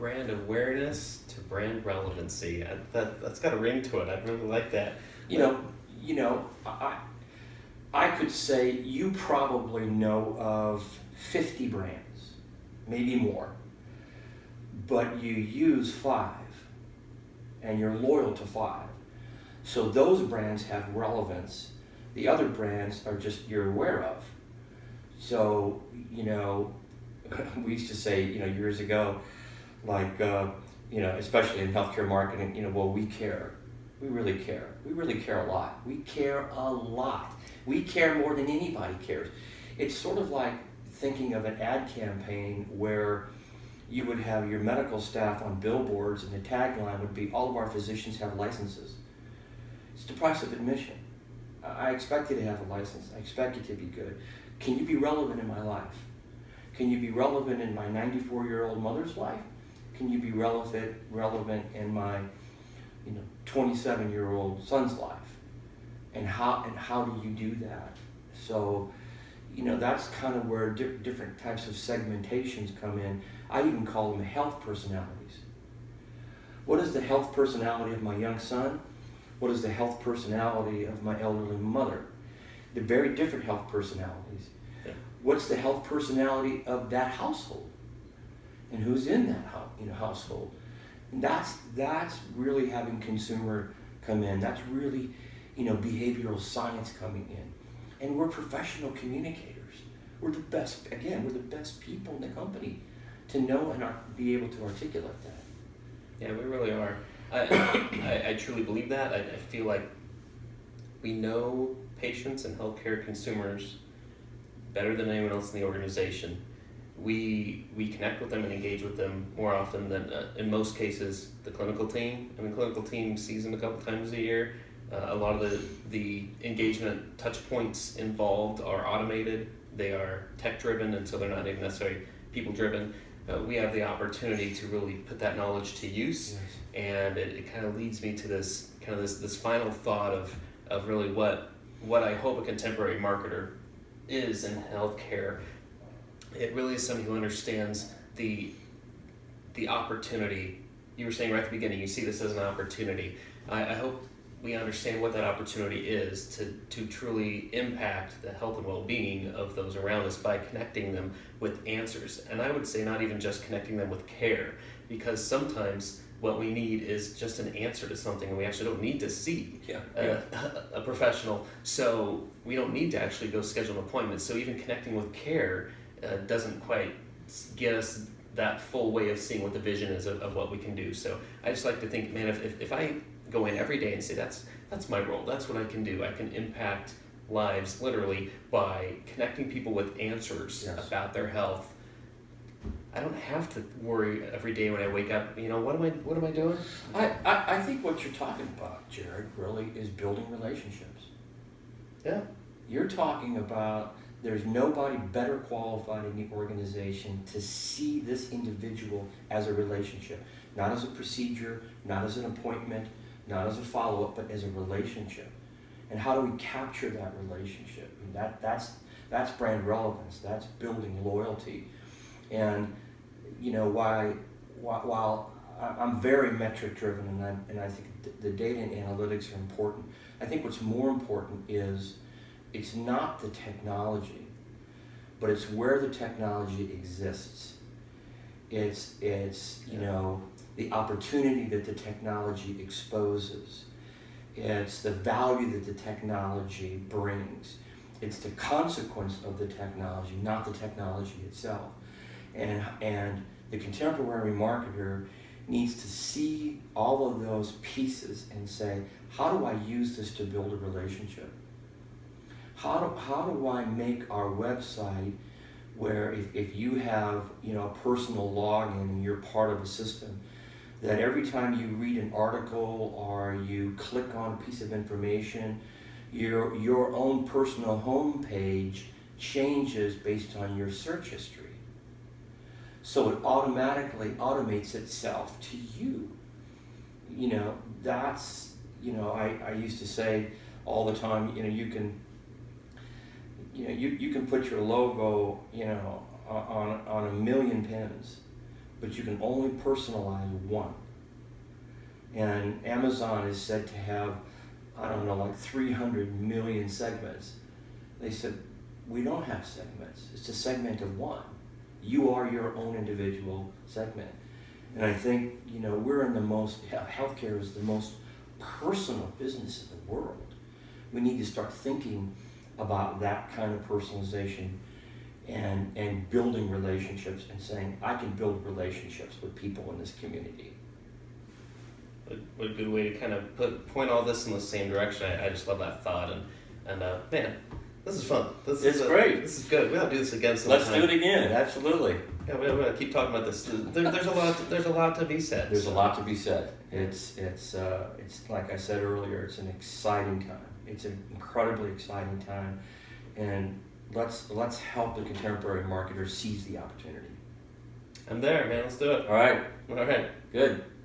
brand awareness to brand relevancy. That's got a ring to it. I really like that. I could say you probably know of 50 brands, maybe more, but you use 5 and you're loyal to 5. So those brands have relevance. The other brands are just you're aware of. So, we used to say, years ago, like, especially in healthcare marketing, well, we care. We really care. We really care a lot. We care a lot. We care more than anybody cares. It's sort of like thinking of an ad campaign where you would have your medical staff on billboards and the tagline would be, all of our physicians have licenses. It's the price of admission. I expect you to have a license. I expect you to be good. Can you be relevant in my life? Can you be relevant in my 94-year-old mother's life? Can you be relevant in my 27-year-old son's life? And how do you do that? So, that's kind of where different types of segmentations come in. I even call them health personalities. What is the health personality of my young son? What is the health personality of my elderly mother? They're very different health personalities. Yeah. What's the health personality of that household? And who's in that household? And that's really having consumer come in. That's really behavioral science coming in. And we're professional communicators. We're the best people in the company to know and be able to articulate that. Yeah, we really are. I truly believe that. I feel like we know patients and healthcare consumers better than anyone else in the organization. We connect with them and engage with them more often than, in most cases, the clinical team. I mean, clinical team sees them a couple times a year. A lot of the engagement touch points involved are automated. They are tech-driven, and so they're not even necessarily people-driven. We have the opportunity to really put that knowledge to use, Yes. And it kind of leads me to this final thought of really what I hope a contemporary marketer is in healthcare. It really is somebody who understands the opportunity. You were saying right at the beginning, you see this as an opportunity. I hope we understand what that opportunity is to truly impact the health and well-being of those around us by connecting them with answers. And I would say not even just connecting them with care, because sometimes what we need is just an answer to something, and we actually don't need to see a professional. So we don't need to actually go schedule an appointment. So even connecting with care doesn't quite get us that full way of seeing what the vision is of what we can do. So I just like to think, man, if I go in every day and say that's my role, that's what I can do. I can impact lives literally by connecting people with answers about their health. I don't have to worry every day when I wake up, what am I doing? I think what you're talking about, Jared, really is building relationships. Yeah. You're talking about there's nobody better qualified in the organization to see this individual as a relationship, not as a procedure, not as an appointment, not as a follow-up, but as a relationship. And how do we capture that relationship? And that's brand relevance. That's building loyalty. And while I'm very metric driven, and I think the data and analytics are important, I think what's more important is it's not the technology, but it's where the technology exists. It's the opportunity that the technology exposes. It's the value that the technology brings. It's the consequence of the technology, not the technology itself. And the contemporary marketer needs to see all of those pieces and say, how do I use this to build a relationship? How do I make our website where if you have a personal login and you're part of a system, that every time you read an article or you click on a piece of information, your own personal home page changes based on your search history. So it automatically automates itself to you. That's, I used to say all the time, you can put your logo, on a million pins, but you can only personalize one. And Amazon is said to have, I don't know, like 300 million segments. They said, we don't have segments. It's a segment of one. You are your own individual segment. And I think, you know, we're in the most, healthcare is the most personal business in the world. We need to start thinking about that kind of personalization and building relationships and saying, I can build relationships with people in this community. What a good way to kind of point all this in the same direction. I just love that thought, and man, this is fun. It's great. This is good. We ought to do this again sometime. Let's do it again. Absolutely. Yeah, we're gonna keep talking about this. There's a lot to be said. There's a lot to be said. It's like I said earlier. It's an exciting time. It's an incredibly exciting time, and let's help the contemporary marketers seize the opportunity. I'm there, man. Let's do it. All right. All right. Good.